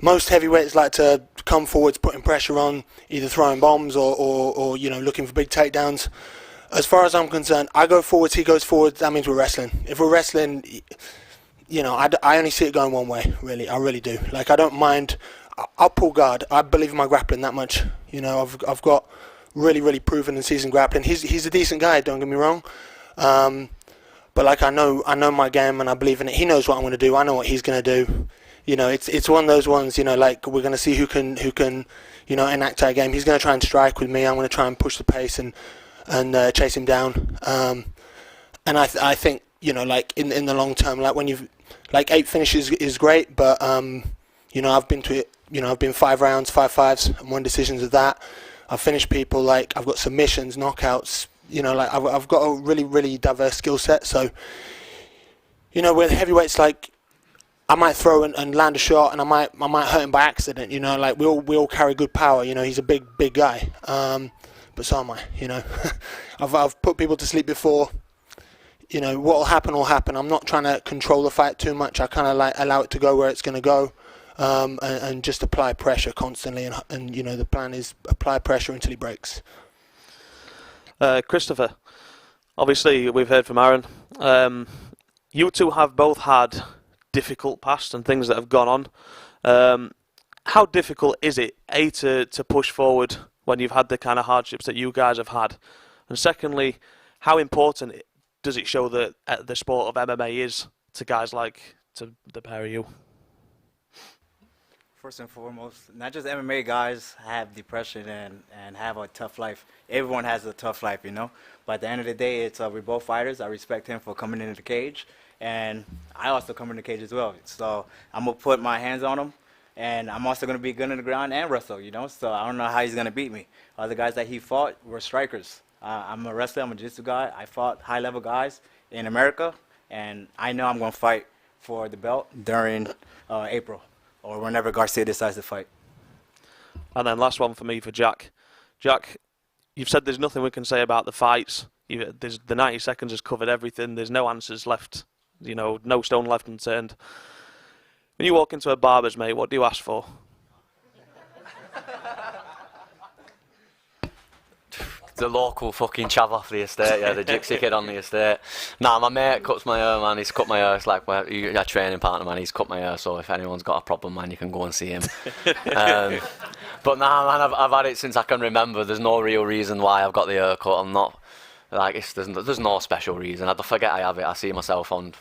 Most heavyweights like to come forwards, putting pressure on, either throwing bombs or looking for big takedowns. As far as I'm concerned, I go forwards, he goes forwards, that means we're wrestling. If we're wrestling, I only see it going one way, really. I really do. I don't mind. I'll pull guard. I believe in my grappling that much. You know, I've got really proven and seasoned grappling. He's a decent guy. Don't get me wrong. But like I know my game and I believe in it. He knows what I'm going to do. I know what he's going to do. You know, it's one of those ones. You know, like we're going to see who can you know enact our game. He's going to try and strike with me. I'm going to try and push the pace and chase him down. And I think you know like in the long term, like when you've like 8 finishes is great, but you know I've been to it. You know I've been 5 rounds, 5 fives, and 1 decisions of that. I've finished people like I've got submissions, knockouts. You know, like I've got a really diverse skill set. So, you know, with heavyweights, like I might throw and land a shot, and I might hurt him by accident. You know, like we all carry good power. You know, he's a big guy, but so am I. You know, I've put people to sleep before. You know, what'll happen will happen. I'm not trying to control the fight too much. I kind of like allow it to go where it's going to go, and just apply pressure constantly. And you know, the plan is apply pressure until he breaks. Christopher, obviously we've heard from Aaron. You two have both had difficult past and things that have gone on. How difficult is it, A, to push forward when you've had the kind of hardships that you guys have had? And secondly, how important does it show that the sport of MMA is to guys like to the pair of you? First and foremost, not just MMA guys have depression and have a tough life. Everyone has a tough life, you know. But at the end of the day, it's we're both fighters. I respect him for coming into the cage, and I also come in the cage as well. So I'm gonna put my hands on him, and I'm also gonna be good on the ground and wrestle, you know. So I don't know how he's gonna beat me. Other guys that he fought were strikers. I'm a wrestler. I'm a jiu-jitsu guy. I fought high-level guys in America, and I know I'm gonna fight for the belt during April. Or whenever Garcia decides to fight. And then last one for me for Jack. Jack, you've said there's nothing we can say about the fights. The 90 seconds has covered everything. There's no answers left. You know, no stone left unturned. When you walk into a barber's, mate, what do you ask for? The local fucking chav off the estate, yeah, the gypsy kid on the estate. Nah, my mate cuts my hair, man. He's cut my hair. It's like a training partner, man. He's cut my hair, so if anyone's got a problem, man, you can go and see him. But nah, man, I've had it since I can remember. There's no real reason why I've got the haircut. I'm not like there's no special reason. I forget I have it. I see myself on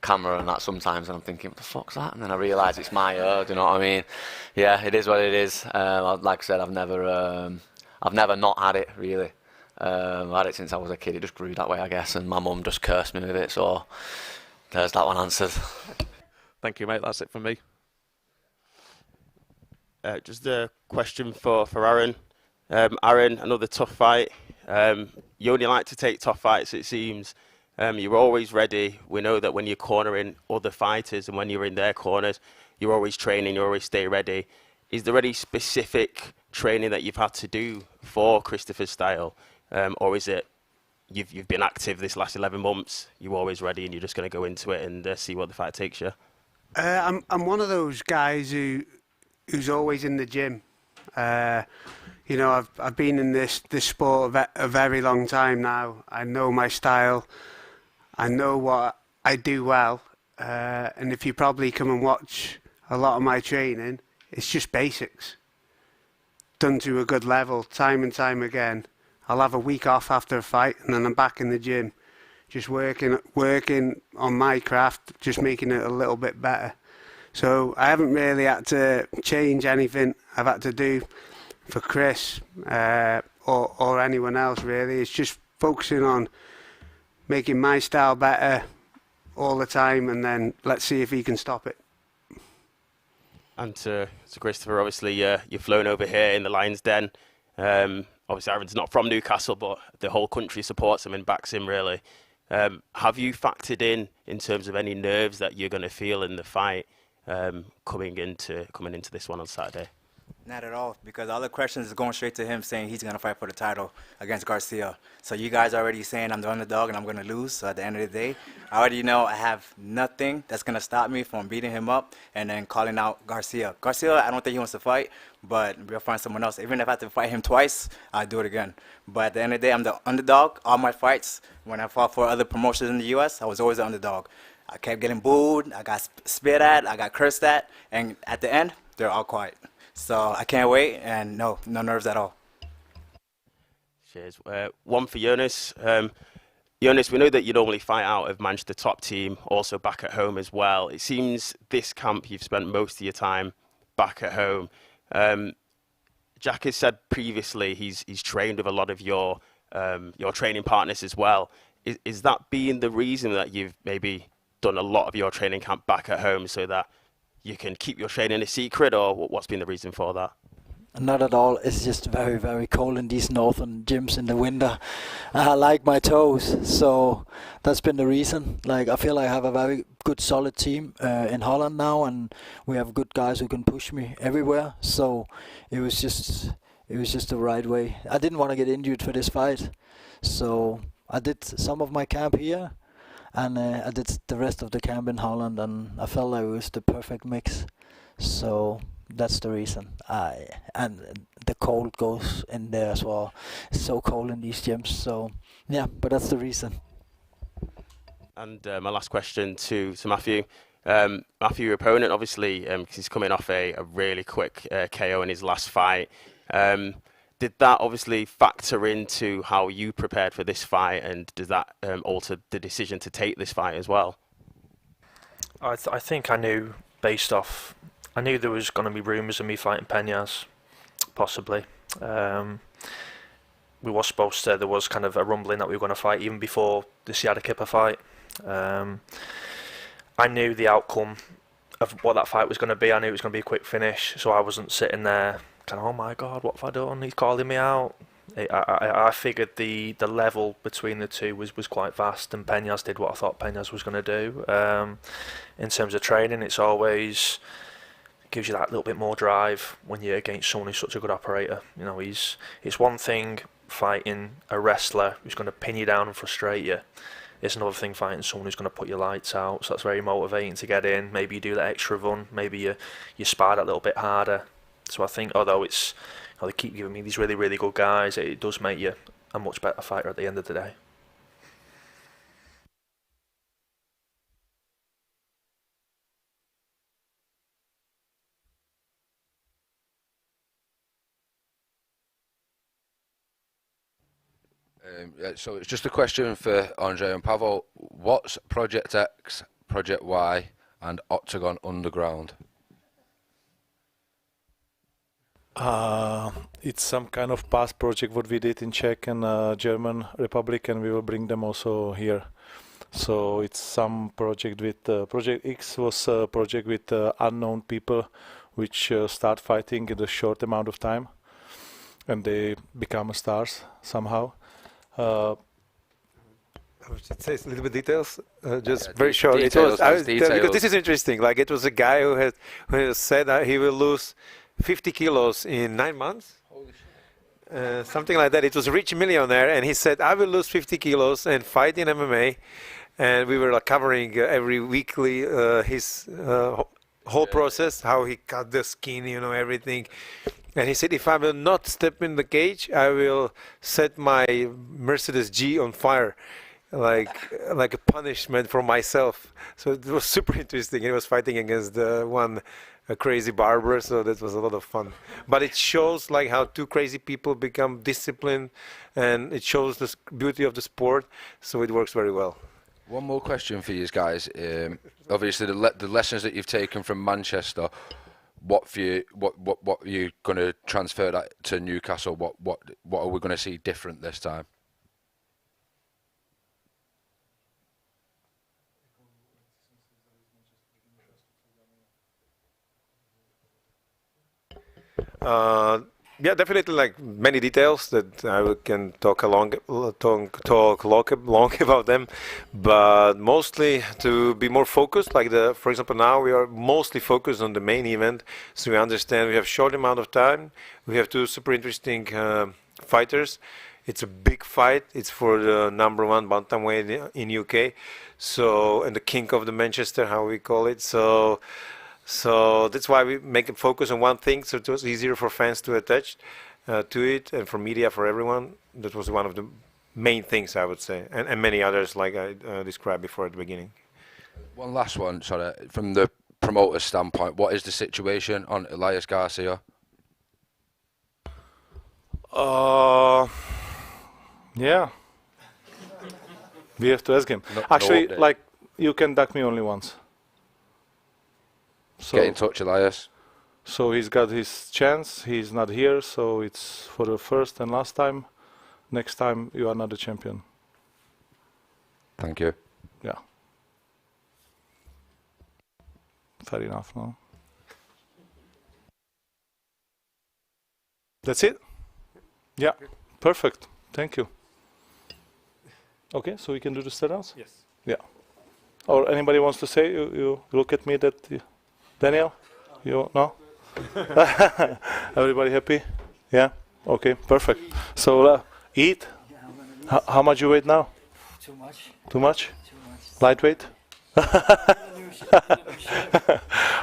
camera and that sometimes, and I'm thinking, what the fuck's that? And then I realise it's my hair. Do you know what I mean? Yeah, it is what it is. Like I said, I've never not had it, really. I've had it since I was a kid. It just grew that way, I guess, and my mum just cursed me with it, so there's that one answered. Thank you, mate. That's it from me. Just a question for Aaron. Aaron, another tough fight. You only like to take tough fights, it seems. You're always ready. We know that when you're cornering other fighters and when you're in their corners, you're always training, you always stay ready. Is there any specific training that you've had to do for Christopher's style? Or is it you've been active this last 11 months, you're always ready and you're just going to go into it and see what the fight takes you? I'm one of those guys who's always in the gym. You know, I've been in this sport a very long time now. I know my style. I know what I do well. And if you probably come and watch a lot of my training, it's just basics. Done to a good level, time and time again. I'll have a week off after a fight, and then I'm back in the gym, just working on my craft, just making it a little bit better. So I haven't really had to change anything I've had to do for Chris or anyone else, really. It's just focusing on making my style better all the time, and then let's see if he can stop it. And to Christopher, obviously, you've flown over here in the Lion's Den. Obviously, Aaron's not from Newcastle, but the whole country supports him and backs him, really. Have you factored in terms of any nerves that you're going to feel in the fight coming into this one on Saturday? Not at all, because all the questions are going straight to him saying he's going to fight for the title against Garcia. So you guys are already saying I'm the underdog and I'm going to lose. So at the end of the day, I already know I have nothing that's going to stop me from beating him up and then calling out Garcia. Garcia, I don't think he wants to fight, but we'll find someone else. Even if I have to fight him twice, I'll do it again. But at the end of the day, I'm the underdog. All my fights, when I fought for other promotions in the U.S., I was always the underdog. I kept getting booed, I got spit at, I got cursed at, and at the end, they're all quiet. So I can't wait, and no nerves at all. Cheers. One for Jonas. Jonas, we know that you normally fight out of Manchester top team, also back at home as well. It seems this camp you've spent most of your time back at home. Jack has said previously he's trained with a lot of your training partners as well. Is that being the reason that you've maybe done a lot of your training camp back at home so that you can keep your training a secret, or what's been the reason for that? Not at all. It's just very, very cold in these northern gyms in the winter. I like my toes, so that's been the reason. Like, I feel I have a very good, solid team in Holland now, and we have good guys who can push me everywhere. So it was just the right way. I didn't want to get injured for this fight, so I did some of my camp here, and I did the rest of the camp in Holland, and I felt like it was the perfect mix. So that's the reason. And the cold goes in there as well. It's so cold in these gyms. So yeah, but that's the reason. And my last question to Matthew. Matthew, your opponent, obviously, because he's coming off a really quick KO in his last fight. Did that obviously factor into how you prepared for this fight, and does that alter the decision to take this fight as well? I think I knew I knew there was going to be rumours of me fighting Peňáz, possibly. There was kind of a rumbling that we were going to fight even before the Siadakipper fight. I knew the outcome of what that fight was going to be. I knew it was going to be a quick finish, so I wasn't sitting there kind of, oh my God, what have I done? He's calling me out. I figured the level between the two was quite vast, and Peňáz did what I thought Peňáz was going to do. In terms of training, it's always gives you that little bit more drive when you're against someone who's such a good operator. You know, it's one thing fighting a wrestler who's going to pin you down and frustrate you. It's another thing fighting someone who's going to put your lights out. So that's very motivating to get in. Maybe you do that extra run. Maybe you spar that little bit harder. So I think, although they keep giving me these really, really good guys, it does make you a much better fighter at the end of the day. So it's just a question for Andre and Pavel. What's Project X, Project Y, and Octagon Underground? It's some kind of past project what we did in Czech and German Republic, and we will bring them also here. So it's some project with Project X was a project with unknown people which start fighting in a short amount of time, and they become stars somehow. I would say a little bit details, just very short. Details, because this is interesting. Like, it was a guy who had said that he will lose 50 kilos in 9 months. Holy shit. Something like that. It was a rich millionaire, and he said, I will lose 50 kilos and fight in MMA. And we were covering every weekly his whole process, how he cut the skin, everything. And he said, if I will not step in the cage, I will set my Mercedes G on fire, like a punishment for myself. So it was super interesting. He was fighting against a crazy barber, so that was a lot of fun. But it shows like how two crazy people become disciplined, and it shows the beauty of the sport. So it works very well. One more question for you guys. Obviously, the lessons that you've taken from Manchester. What are you going to transfer that to Newcastle? What are we going to see different this time? Yeah, definitely, like many details that I can talk long about them, but mostly to be more focused. Like for example, now we are mostly focused on the main event, so we understand we have short amount of time. We have two super interesting fighters. It's a big fight. It's for the #1 bantamweight in UK. So, and the king of the Manchester, how we call it. So that's why we make a focus on one thing, so it was easier for fans to attach to it, and for media, for everyone. That was one of the main things, I would say, and many others like I described before at the beginning. One last one, sorry. From the promoter's standpoint, what is the situation on Elias Garcia? Yeah. We have to ask him. Actually, like, you can duck me only once. So get in touch, Elias. So he's got his chance. He's not here, so it's for the first and last time. Next time, you are not the champion. Thank you. Yeah. Fair enough, no? That's it? Yeah. Perfect. Thank you. Okay, so we can do the stare-downs? Yes. Yeah. Or anybody wants to say? You look at me that... Daniel? You no? Everybody happy? Yeah? Okay, perfect. So eat? How much you weigh now? Too much. Too much? Lightweight?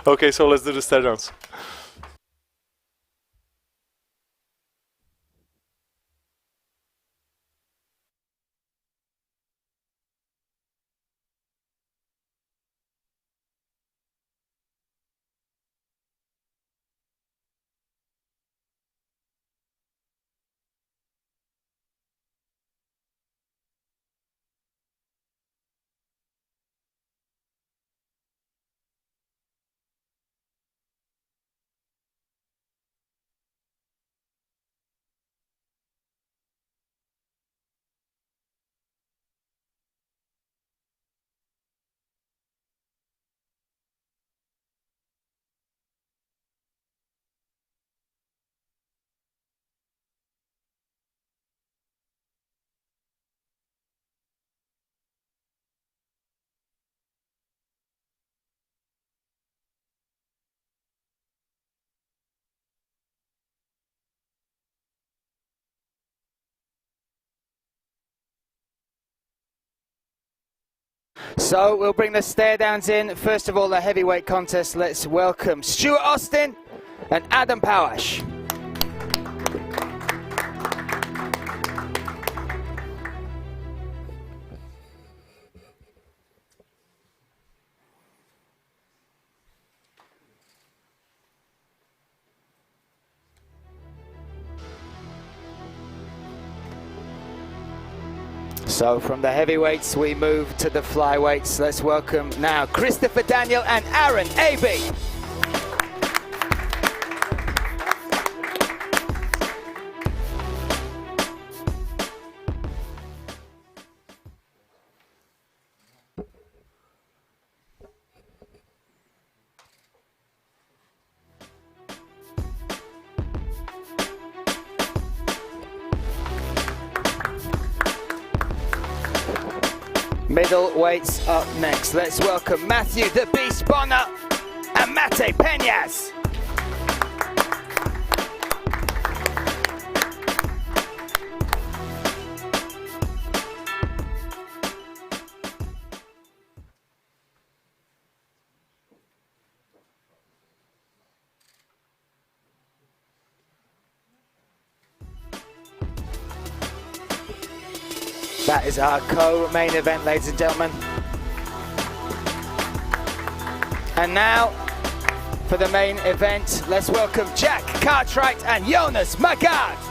Okay, so let's do the stare-downs. So we'll bring the stare downs in. First of all, the heavyweight contest. Let's welcome Stuart Austin and Adam Peňáz. So from the heavyweights we move to the flyweights. Let's welcome now Christopher Daniel and Aaron AB. Middleweights up next. Let's welcome Matthew the Beast Bonner and Mate Peňáz. That is our co-main event, ladies and gentlemen. And now, for the main event, let's welcome Jack Cartwright and Jonas Magard.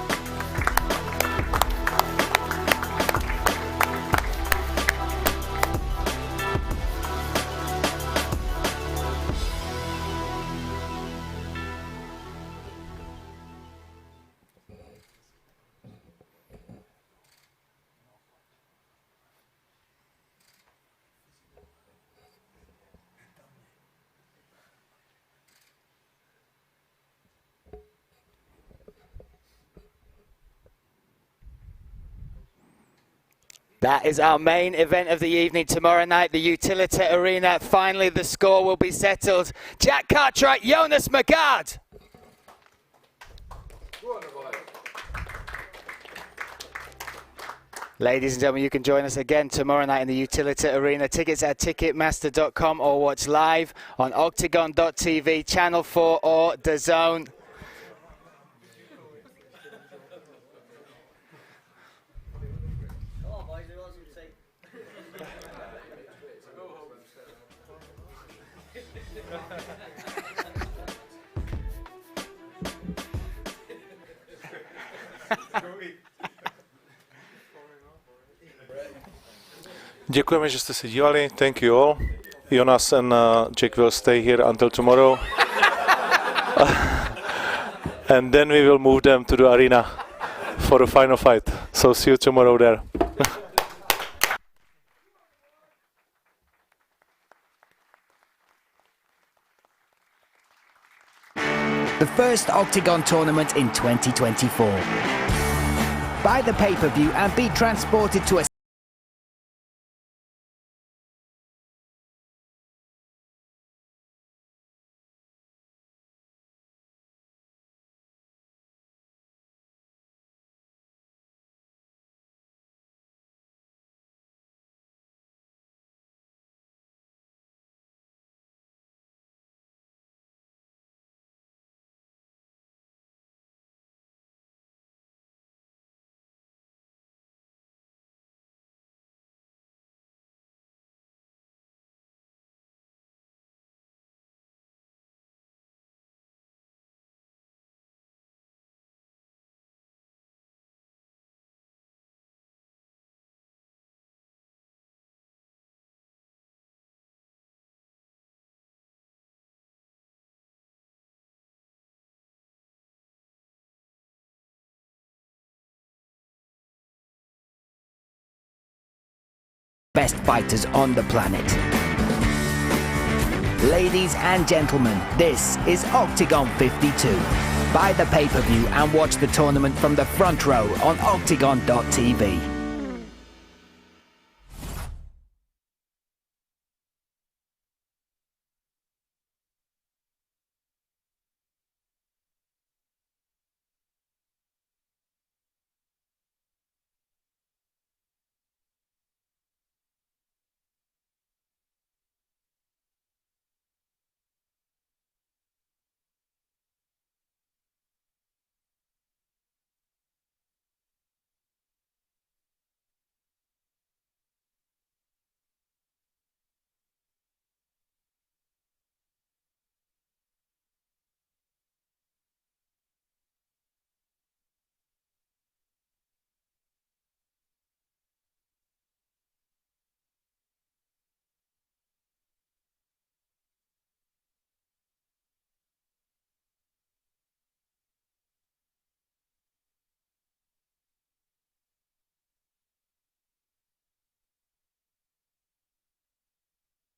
That is our main event of the evening tomorrow night, the Utility Arena. Finally, the score will be settled. Jack Cartwright, Jonas Magard. Ladies and gentlemen, you can join us again tomorrow night in the Utility Arena. Tickets at ticketmaster.com or watch live on OKTAGON.tv, Channel 4 or DAZN. Děkujeme, že jste se dívali. Thank you all. Jonas and Jake will stay here until tomorrow. And then we will move them to the arena for the final fight. So see you tomorrow there. The first Octagon tournament in 2024. Buy the pay-per-view and be transported to a best fighters on the planet. Ladies and gentlemen, this is Octagon 52. Buy the pay-per-view and watch the tournament from the front row on OKTAGON.tv.